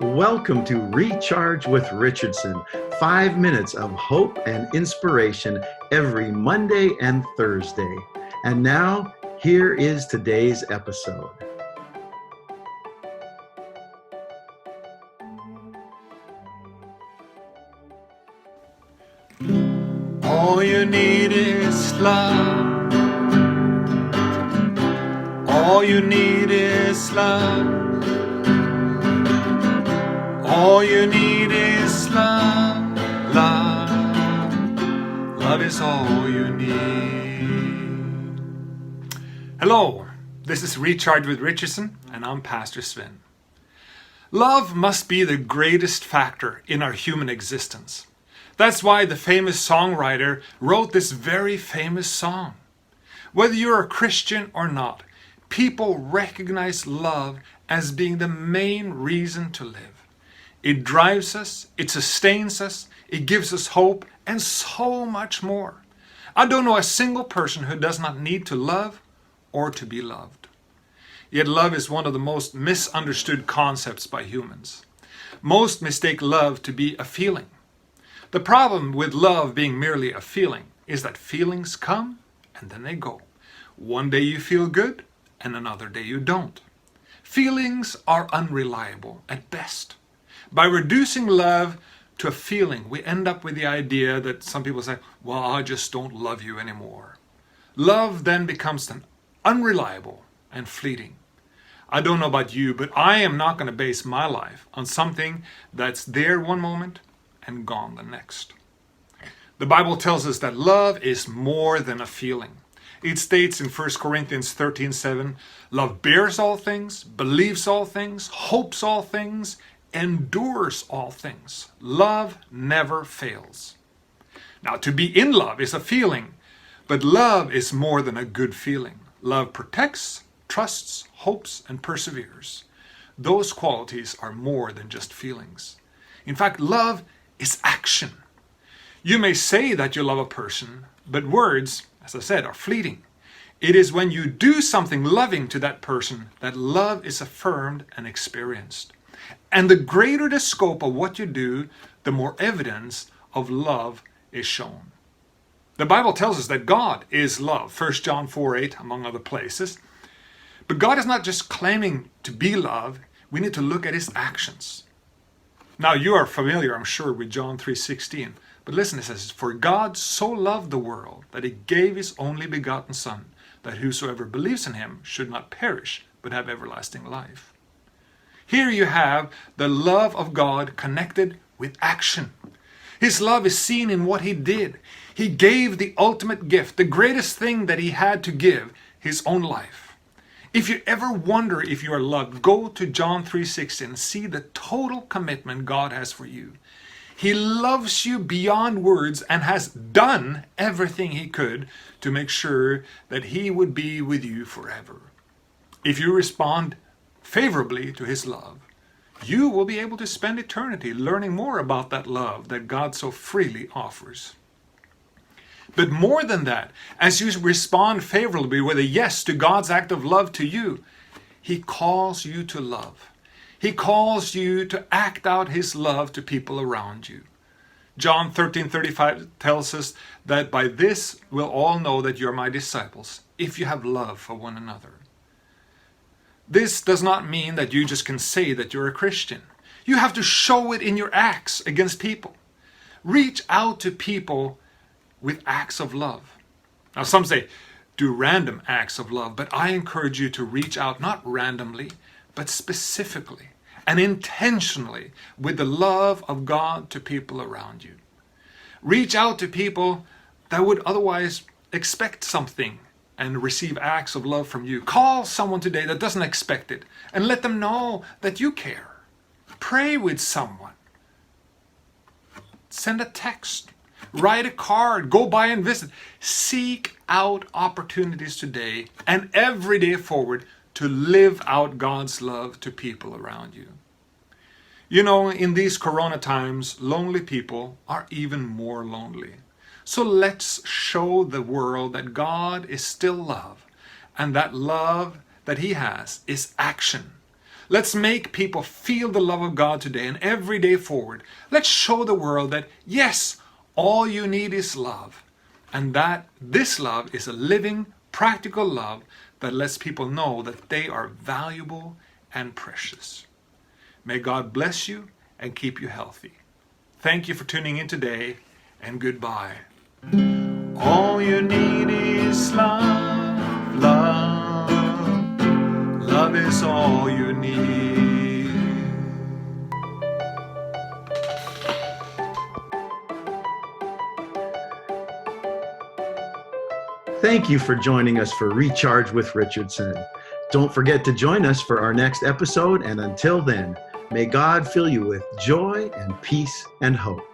Welcome to Recharge with Richardson. 5 minutes of hope and inspiration every Monday and Thursday. And now, here is today's episode. All you need is love. All you need is love. All you need is love. Love is all you need. Hello, this is Recharge with Richardson, and I'm Pastor Sven. Love must be the greatest factor in our human existence. That's why the famous songwriter wrote this very famous song. Whether you're a Christian or not, people recognize love as being the main reason to live. It drives us, it sustains us, it gives us hope, and so much more. I don't know a single person who does not need to love or to be loved. Yet love is one of the most misunderstood concepts by humans. Most mistake love to be a feeling. The problem with love being merely a feeling is that feelings come and then they go. One day you feel good and another day you don't. Feelings are unreliable at best. By reducing love to a feeling, we end up with the idea that some people say, well, I just don't love you anymore. Love then becomes unreliable and fleeting. I don't know about you, but I am not going to base my life on something that's there one moment and gone the next. The Bible tells us that love is more than a feeling. It states in 1 Corinthians 13:7, love bears all things, believes all things, hopes all things, endures all things. Love never fails. Now, to be in love is a feeling, but love is more than a good feeling. Love protects, trusts, hopes, and perseveres. Those qualities are more than just feelings. In fact, love is action. You may say that you love a person, but words, as I said, are fleeting. It is when you do something loving to that person that love is affirmed and experienced. And the greater the scope of what you do, the more evidence of love is shown. The Bible tells us that God is love, 1 John 4:8, among other places. But God is not just claiming to be love, we need to look at his actions. Now you are familiar, I'm sure, with John 3:16. But listen, it says, for God so loved the world that he gave his only begotten Son, that whosoever believes in him should not perish, but have everlasting life. Here you have the love of God connected with action. His love is seen in what he did. He gave the ultimate gift, the greatest thing that he had to give, his own life. If you ever wonder if you are loved, go to John 3:16 and see the total commitment God has for you. He loves you beyond words and has done everything he could to make sure that he would be with you forever. If you respond favorably to his love, you will be able to spend eternity learning more about that love that God so freely offers. But more than that, as you respond favorably with a yes to God's act of love to you, he calls you to love. He calls you to act out his love to people around you. John 13:35 tells us that by this we'll all know that you're my disciples, if you have love for one another. This does not mean that you just can say that you're a Christian. You have to show it in your acts against people. Reach out to people with acts of love. Now some say, do random acts of love, but I encourage you to reach out not randomly, but specifically and intentionally with the love of God to people around you. Reach out to people that would otherwise expect something and receive acts of love from you. Call someone today that doesn't expect it and let them know that you care. Pray with someone. Send a text. Write a card. Go by and visit. Seek out opportunities today and every day forward to live out God's love to people around you. You know, in these corona times, lonely people are even more lonely. So let's show the world that God is still love, and that love that he has is action. Let's make people feel the love of God today and every day forward. Let's show the world that, yes, all you need is love. And that this love is a living, practical love that lets people know that they are valuable and precious. May God bless you and keep you healthy. Thank you for tuning in today, and goodbye. All you need is love, love. Love is all you need. Thank you for joining us for Recharge with Richardson. Don't forget to join us for our next episode, and until then, may God fill you with joy and peace and hope.